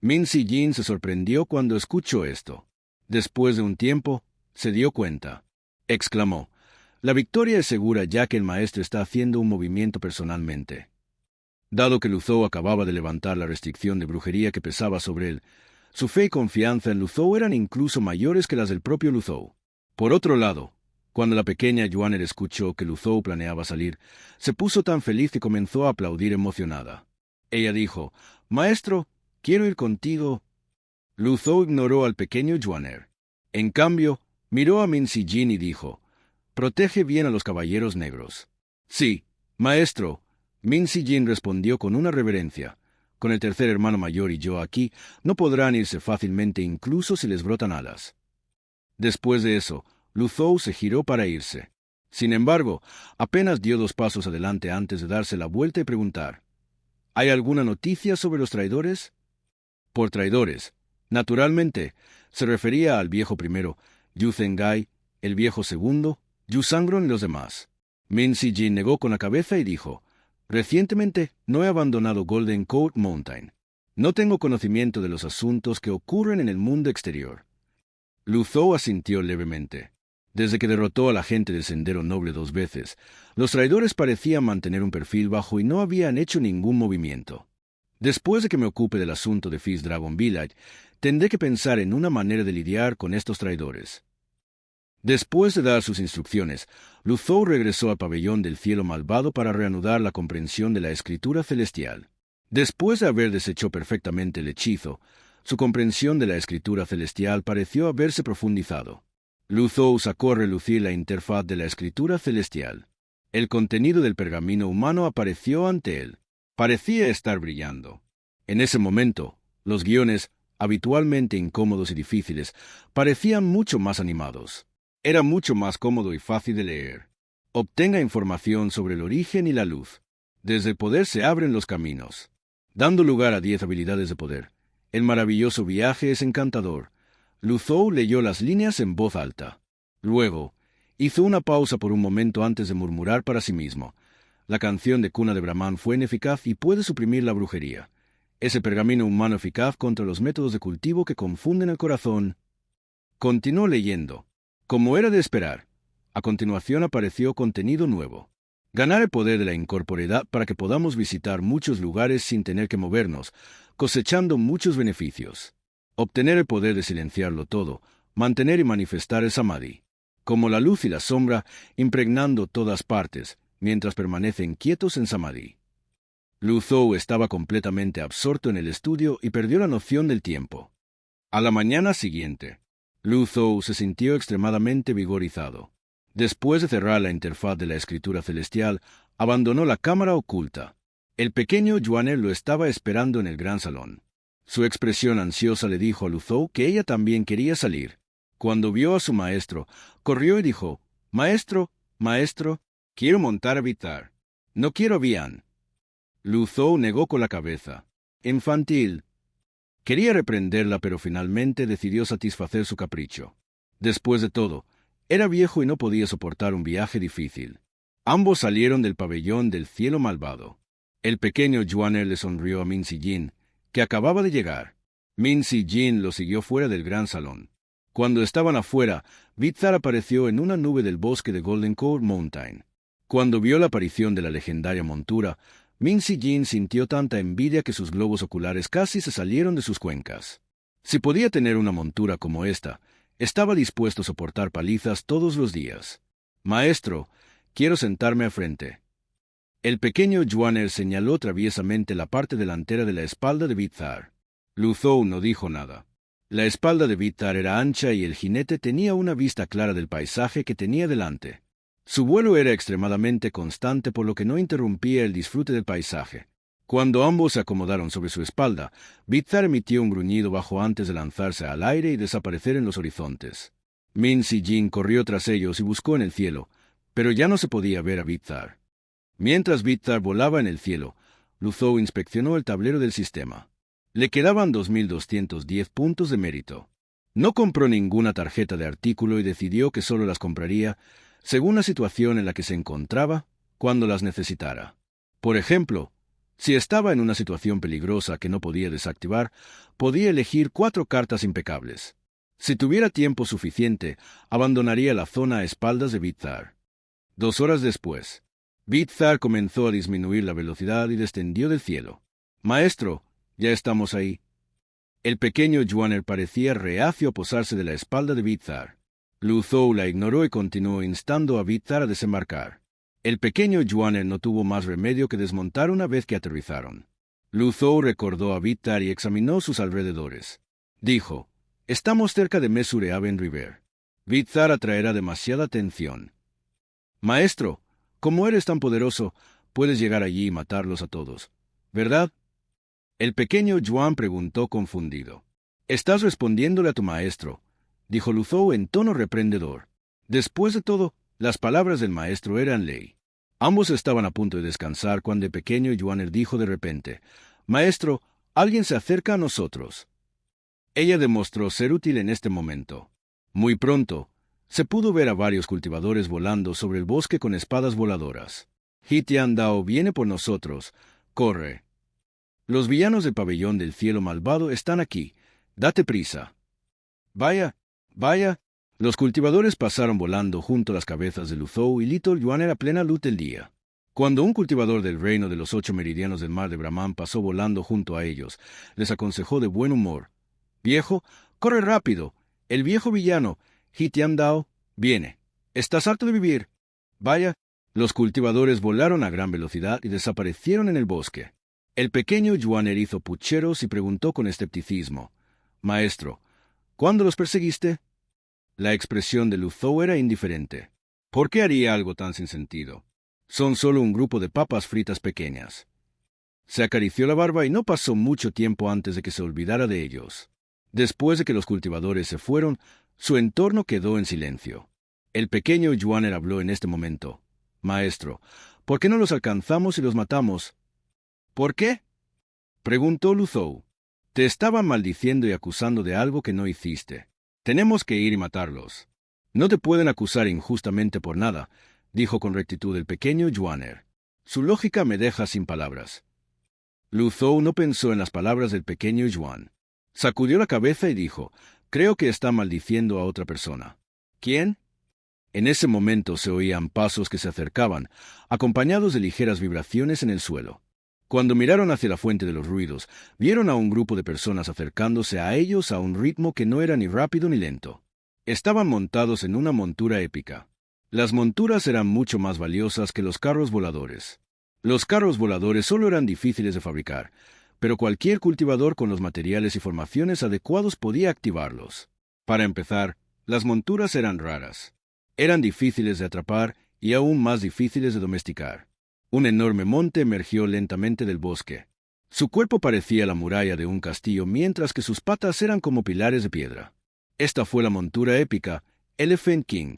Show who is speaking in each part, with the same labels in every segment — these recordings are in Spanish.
Speaker 1: Min Si-jin se sorprendió cuando escuchó esto. Después de un tiempo, se dio cuenta. Exclamó: «La victoria es segura ya que el maestro está haciendo un movimiento personalmente». Dado que Lu Zhou acababa de levantar la restricción de brujería que pesaba sobre él, su fe y confianza en Lu Zhou eran incluso mayores que las del propio Lu Zhou. Por otro lado, cuando la pequeña Yuaner escuchó que Lu Zhou planeaba salir, se puso tan feliz que comenzó a aplaudir emocionada. Ella dijo: «Maestro, quiero ir contigo». Lu Zhou ignoró al pequeño Yuaner. En cambio, miró a Min Si-jin y dijo: «Protege bien a los caballeros negros». «Sí, maestro», Min Si-jin respondió con una reverencia. «Con el tercer hermano mayor y yo aquí, no podrán irse fácilmente incluso si les brotan alas». Después de eso, Lu Zhou se giró para irse. Sin embargo, apenas dio 2 pasos adelante antes de darse la vuelta y preguntar: «¿Hay alguna noticia sobre los traidores?». Por traidores, naturalmente, se refería al viejo primero, Yu Zhenghai, el viejo segundo, Yu Sangron y los demás. Min Si-jin negó con la cabeza y dijo: «Recientemente no he abandonado Golden Coat Mountain. No tengo conocimiento de los asuntos que ocurren en el mundo exterior». Lu Zhou asintió levemente. Desde que derrotó a la gente del Sendero Noble 2 veces, los traidores parecían mantener un perfil bajo y no habían hecho ningún movimiento. «Después de que me ocupe del asunto de Fist Dragon Village, tendré que pensar en una manera de lidiar con estos traidores». Después de dar sus instrucciones, Lu Zhou regresó al pabellón del cielo malvado para reanudar la comprensión de la escritura celestial. Después de haber deshecho perfectamente el hechizo, su comprensión de la escritura celestial pareció haberse profundizado. Lu Zhou sacó a relucir la interfaz de la escritura celestial. El contenido del pergamino humano apareció ante él. Parecía estar brillando. En ese momento, los guiones, habitualmente incómodos y difíciles, parecían mucho más animados. Era mucho más cómodo y fácil de leer. Obtenga información sobre el origen y la luz. Desde el poder se abren los caminos. Dando lugar a 10 habilidades de poder. El maravilloso viaje es encantador. Lu Zhou leyó las líneas en voz alta. Luego, hizo una pausa por un momento antes de murmurar para sí mismo: «La canción de cuna de Brahman fue ineficaz y puede suprimir la brujería. Ese pergamino humano eficaz contra los métodos de cultivo que confunden el corazón». Continuó leyendo. Como era de esperar, a continuación apareció contenido nuevo. Ganar el poder de la incorporeidad para que podamos visitar muchos lugares sin tener que movernos, cosechando muchos beneficios. Obtener el poder de silenciarlo todo, mantener y manifestar el samadhi. Como la luz y la sombra, impregnando todas partes, mientras permanecen quietos en samadhi. Lu Zhou estaba completamente absorto en el estudio y perdió la noción del tiempo. A la mañana siguiente, Lu Zhou se sintió extremadamente vigorizado. Después de cerrar la interfaz de la escritura celestial, abandonó la cámara oculta. El pequeño Yuaner lo estaba esperando en el gran salón. Su expresión ansiosa le dijo a Lu Zhou que ella también quería salir. Cuando vio a su maestro, corrió y dijo: «Maestro, maestro, quiero montar a Vitar. No quiero a Bian». Lu Zhou negó con la cabeza. «Infantil». Quería reprenderla, pero finalmente decidió satisfacer su capricho. Después de todo, era viejo y no podía soportar un viaje difícil. Ambos salieron del pabellón del cielo malvado. El pequeño Yuaner le sonrió a Min Si-jin, que acababa de llegar. Min Si-jin lo siguió fuera del gran salón. Cuando estaban afuera, Vitar apareció en una nube del bosque de Golden Coat Mountain. Cuando vio la aparición de la legendaria montura, Min Si-jin sintió tanta envidia que sus globos oculares casi se salieron de sus cuencas. Si podía tener una montura como esta, estaba dispuesto a soportar palizas todos los días. «Maestro, quiero sentarme al frente». El pequeño Yuaner señaló traviesamente la parte delantera de la espalda de Vitar. Lu Zhou no dijo nada. La espalda de Vitar era ancha y el jinete tenía una vista clara del paisaje que tenía delante. Su vuelo era extremadamente constante, por lo que no interrumpía el disfrute del paisaje. Cuando ambos se acomodaron sobre su espalda, Vitar emitió un gruñido bajo antes de lanzarse al aire y desaparecer en los horizontes. Min Si-jin corrió tras ellos y buscó en el cielo, pero ya no se podía ver a Vitar. Mientras Vitar volaba en el cielo, Lu Zhou inspeccionó el tablero del sistema. Le quedaban 2.210 puntos de mérito. No compró ninguna tarjeta de artículo y decidió que solo las compraría según la situación en la que se encontraba, cuando las necesitara. Por ejemplo, Si estaba en una situación peligrosa que no podía desactivar, podía elegir 4 cartas impecables. Si tuviera tiempo suficiente, abandonaría la zona a espaldas de Bithar. 2 horas después, Bithar comenzó a disminuir la velocidad y descendió del cielo. «Maestro, ya estamos ahí». El pequeño Juaner parecía reacio a posarse de la espalda de Bithar. Lu Zhou la ignoró y continuó instando a Bithar a desembarcar. El pequeño Juaner no tuvo más remedio que desmontar una vez que aterrizaron. Lu Zhou recordó a Bithar y examinó sus alrededores. Dijo, «Estamos cerca de Mesurehaven River. Bithar atraerá demasiada atención». «Maestro, como eres tan poderoso, puedes llegar allí y matarlos a todos, ¿verdad?». El pequeño Juan preguntó confundido. «Estás respondiéndole a tu maestro», dijo Lu Zhou en tono reprendedor. Después de todo, las palabras del maestro eran ley. Ambos estaban a punto de descansar cuando el pequeño Juaner dijo de repente, «Maestro, alguien se acerca a nosotros». Ella demostró ser útil en este momento. Muy pronto, se pudo ver a varios cultivadores volando sobre el bosque con espadas voladoras. «He Tian Dao viene por nosotros. Corre. Los villanos del pabellón del cielo malvado están aquí. Date prisa». «Vaya, vaya». Los cultivadores pasaron volando junto a las cabezas de Lu Zhou y Little Juaner a plena luz del día. Cuando un cultivador del reino de los 8 meridianos del mar de Brahman pasó volando junto a ellos, les aconsejó de buen humor, «Viejo, corre rápido. El viejo villano, He Tian Dao, viene. ¿Estás harto de vivir?». «Vaya». Los cultivadores volaron a gran velocidad y desaparecieron en el bosque. El pequeño Juaner hizo pucheros y preguntó con escepticismo, «Maestro, ¿cuándo los perseguiste?». La expresión de Lu Zhou era indiferente. «¿Por qué haría algo tan sin sentido? Son solo un grupo de papas fritas pequeñas». Se acarició la barba y no pasó mucho tiempo antes de que se olvidara de ellos. Después de que los cultivadores se fueron, su entorno quedó en silencio. El pequeño Juaner habló en este momento. «Maestro, ¿por qué no los alcanzamos y los matamos?». «¿Por qué?», preguntó Lu Zhou. «Te estaban maldiciendo y acusando de algo que no hiciste. Tenemos que ir y matarlos». «No te pueden acusar injustamente por nada», dijo con rectitud el pequeño Juaner. «Su lógica me deja sin palabras». Lu Zhou no pensó en las palabras del pequeño Juan. Sacudió la cabeza y dijo, «Creo que está maldiciendo a otra persona». «¿Quién?». En ese momento se oían pasos que se acercaban, acompañados de ligeras vibraciones en el suelo. Cuando miraron hacia la fuente de los ruidos, vieron a un grupo de personas acercándose a ellos a un ritmo que no era ni rápido ni lento. Estaban montados en una montura épica. Las monturas eran mucho más valiosas que los carros voladores. Los carros voladores solo eran difíciles de fabricar, pero cualquier cultivador con los materiales y formaciones adecuados podía activarlos. Para empezar, las monturas eran raras. Eran difíciles de atrapar y aún más difíciles de domesticar. Un enorme monte emergió lentamente del bosque. Su cuerpo parecía la muralla de un castillo, mientras que sus patas eran como pilares de piedra. Esta fue la montura épica, Elephant King.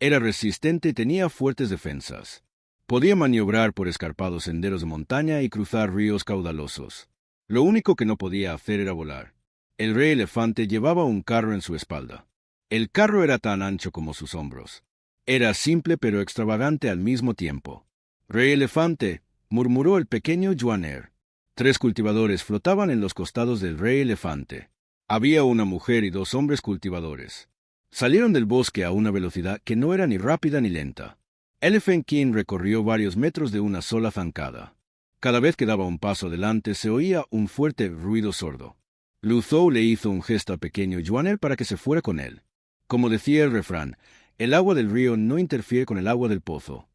Speaker 1: Era resistente y tenía fuertes defensas. Podía maniobrar por escarpados senderos de montaña y cruzar ríos caudalosos. Lo único que no podía hacer era volar. El rey elefante llevaba un carro en su espalda. El carro era tan ancho como sus hombros. Era simple pero extravagante al mismo tiempo. «Rey elefante», murmuró el pequeño Juaner. 3 cultivadores flotaban en los costados del rey elefante. Había una mujer y 2 hombres cultivadores. Salieron del bosque a una velocidad que no era ni rápida ni lenta. Elephant King recorrió varios metros de una sola zancada. Cada vez que daba un paso adelante se oía un fuerte ruido sordo. Lu Zhou le hizo un gesto al pequeño Juaner para que se fuera con él. Como decía el refrán, el agua del río no interfiere con el agua del pozo.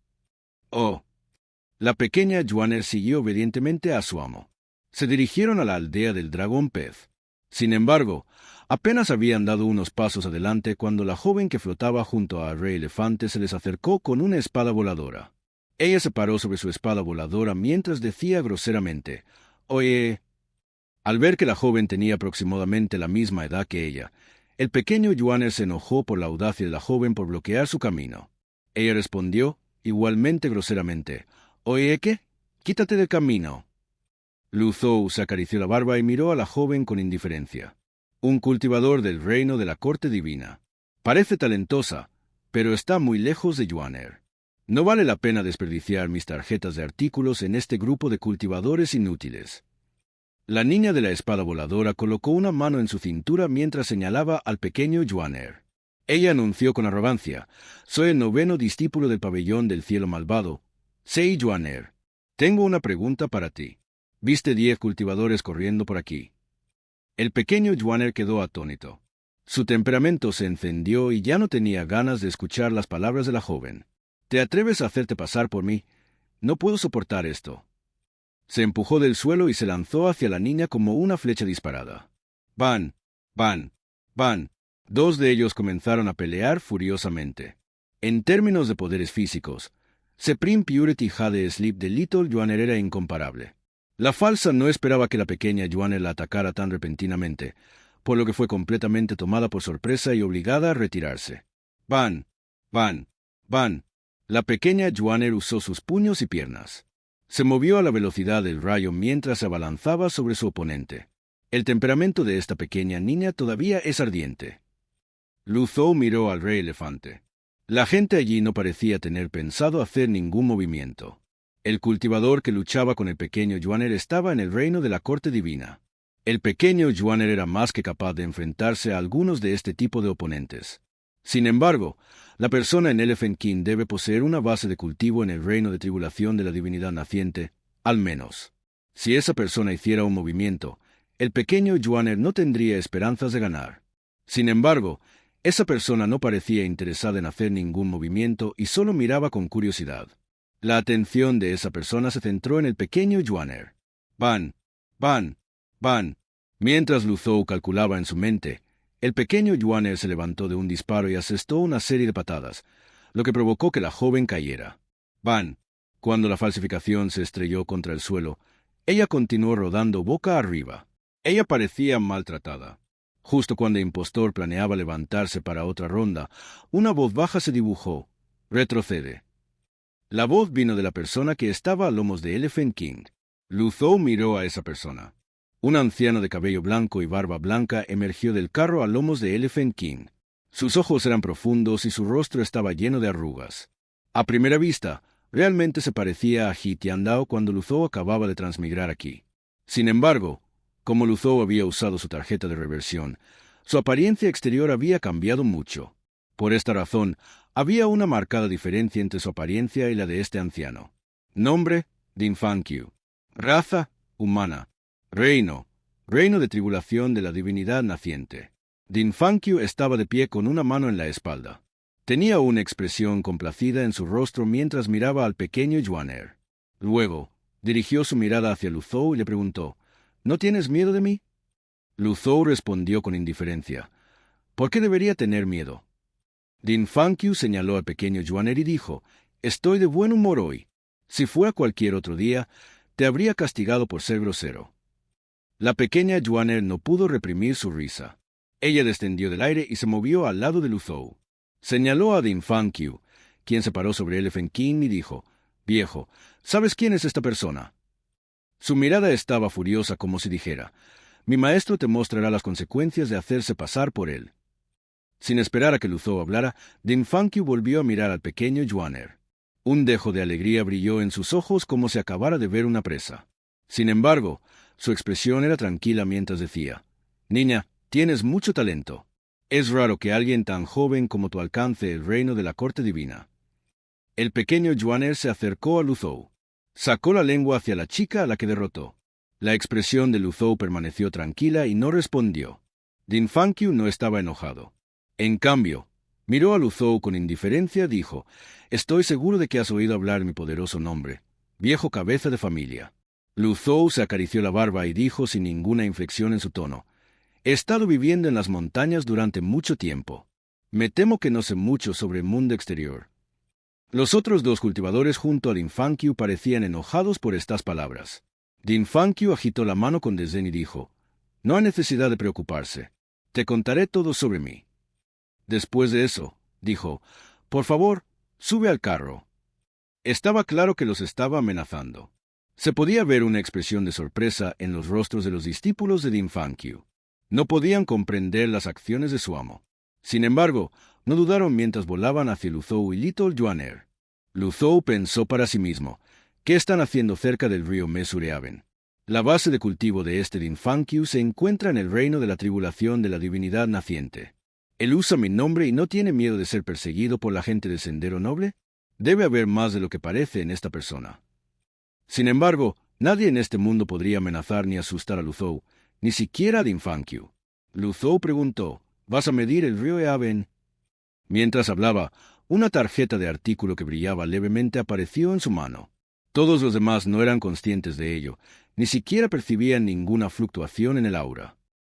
Speaker 1: «Oh». La pequeña Juaner siguió obedientemente a su amo. Se dirigieron a la aldea del dragón pez. Sin embargo, apenas habían dado unos pasos adelante cuando la joven que flotaba junto al rey elefante se les acercó con una espada voladora. Ella se paró sobre su espada voladora mientras decía groseramente, «Oye». Al ver que la joven tenía aproximadamente la misma edad que ella, el pequeño Juaner se enojó por la audacia de la joven por bloquear su camino. Ella respondió, igualmente groseramente, «Oye, ¿qué? Quítate del camino». Lu Zhou se acarició la barba y miró a la joven con indiferencia. «Un cultivador del reino de la corte divina. Parece talentosa, pero está muy lejos de Juaner». No vale la pena desperdiciar mis tarjetas de artículos en este grupo de cultivadores inútiles. La niña de la espada voladora colocó una mano en su cintura mientras señalaba al pequeño Joaner. Ella anunció con arrogancia: «Soy el 9º discípulo del pabellón del cielo malvado. Sei Joaner. Tengo una pregunta para ti. ¿Viste 10 cultivadores corriendo por aquí?» El pequeño Joaner quedó atónito. Su temperamento se encendió y ya no tenía ganas de escuchar las palabras de la joven. «¿Te atreves a hacerte pasar por mí? No puedo soportar esto». Se empujó del suelo y se lanzó hacia la niña como una flecha disparada. ¡Van! ¡Van! ¡Van! 2 de ellos comenzaron a pelear furiosamente. En términos de poderes físicos, Supreme Purity Jade Sleep de Little Joaner era incomparable. La falsa no esperaba que la pequeña Joaner la atacara tan repentinamente, por lo que fue completamente tomada por sorpresa y obligada a retirarse. ¡Van! ¡Van! ¡Van! La pequeña Joaner usó sus puños y piernas. Se movió a la velocidad del rayo mientras se abalanzaba sobre su oponente. El temperamento de esta pequeña niña todavía es ardiente. Lu Zhou miró al rey elefante. La gente allí no parecía tener pensado hacer ningún movimiento. El cultivador que luchaba con el pequeño Joaner estaba en el reino de la corte divina. El pequeño Joaner era más que capaz de enfrentarse a algunos de este tipo de oponentes. Sin embargo, la persona en Elephant King debe poseer una base de cultivo en el reino de tribulación de la divinidad naciente, al menos. Si esa persona hiciera un movimiento, el pequeño Joaner no tendría esperanzas de ganar. Sin embargo, esa persona no parecía interesada en hacer ningún movimiento y solo miraba con curiosidad. La atención de esa persona se centró en el pequeño Joaner. ¡Van! ¡Van! ¡Van! Mientras Lu Zhou calculaba en su mente, el pequeño Joaner se levantó de un disparo y asestó una serie de patadas, lo que provocó que la joven cayera. ¡Van! Cuando la falsificación se estrelló contra el suelo, ella continuó rodando boca arriba. Ella parecía maltratada. Justo cuando el impostor planeaba levantarse para otra ronda, una voz baja se dibujó. «Retrocede». La voz vino de la persona que estaba a lomos de Elephant King. Lu Zhou miró a esa persona. Un anciano de cabello blanco y barba blanca emergió del carro a lomos de Elephant King. Sus ojos eran profundos y su rostro estaba lleno de arrugas. A primera vista, realmente se parecía a He Tiandao cuando Lu Zhou acababa de transmigrar aquí. Sin embargo, como Lu Zhou había usado su tarjeta de reversión, su apariencia exterior había cambiado mucho. Por esta razón, había una marcada diferencia entre su apariencia y la de este anciano. Nombre: Din Fangqiu. Raza: humana. Reino: reino de tribulación de la divinidad naciente. Din Fangqiu estaba de pie con una mano en la espalda. Tenía una expresión complacida en su rostro mientras miraba al pequeño Joaner. Luego, dirigió su mirada hacia Lu Zhou y le preguntó: «¿No tienes miedo de mí?» Lu Zhou respondió con indiferencia: «¿Por qué debería tener miedo?» Din Fangqiu señaló al pequeño Joaner y dijo: «Estoy de buen humor hoy. Si fuera cualquier otro día, te habría castigado por ser grosero». La pequeña Joaner no pudo reprimir su risa. Ella descendió del aire y se movió al lado de Lu Zhou. Señaló a Din Fangqiu, quien se paró sobre Elephant King y dijo: «Viejo, ¿sabes quién es esta persona?» Su mirada estaba furiosa, como si dijera: «Mi maestro te mostrará las consecuencias de hacerse pasar por él». Sin esperar a que Lu Zhou hablara, Din Fangqiu volvió a mirar al pequeño Joaner. Un dejo de alegría brilló en sus ojos como si acabara de ver una presa. Sin embargo, su expresión era tranquila mientras decía: «Niña, tienes mucho talento. Es raro que alguien tan joven como tú alcance el reino de la corte divina». El pequeño Joaner se acercó a Lu Zhou. Sacó la lengua hacia la chica a la que derrotó. La expresión de Lu Zhou permaneció tranquila y no respondió. Din Fangqiu no estaba enojado. En cambio, miró a Lu Zhou con indiferencia y dijo: «Estoy seguro de que has oído hablar mi poderoso nombre, viejo cabeza de familia». Lu Zhou se acarició la barba y dijo sin ninguna inflexión en su tono: «He estado viviendo en las montañas durante mucho tiempo. Me temo que no sé mucho sobre el mundo exterior». Los otros 2 cultivadores junto a Din Fangqiu parecían enojados por estas palabras. Din Fangqiu agitó la mano con desdén y dijo: «No hay necesidad de preocuparse. Te contaré todo sobre mí». Después de eso, dijo: «Por favor, sube al carro». Estaba claro que los estaba amenazando. Se podía ver una expresión de sorpresa en los rostros de los discípulos de Din Fangqiu. No podían comprender las acciones de su amo. Sin embargo, no dudaron mientras volaban hacia Lu Zhou y Little Joaner. Lu Zhou pensó para sí mismo, ¿qué están haciendo cerca del río Mesureaben? La base de cultivo de este Dinfankyu se encuentra en el reino de la tribulación de la divinidad naciente. Él usa mi nombre y no tiene miedo de ser perseguido por la gente de Sendero Noble. Debe haber más de lo que parece en esta persona. Sin embargo, nadie en este mundo podría amenazar ni asustar a Lu Zhou, ni siquiera a Dinfankyu. Lu Zhou preguntó, ¿vas a medir el río Eaben? Mientras hablaba, una tarjeta de artículo que brillaba levemente apareció en su mano. Todos los demás no eran conscientes de ello, ni siquiera percibían ninguna fluctuación en el aura.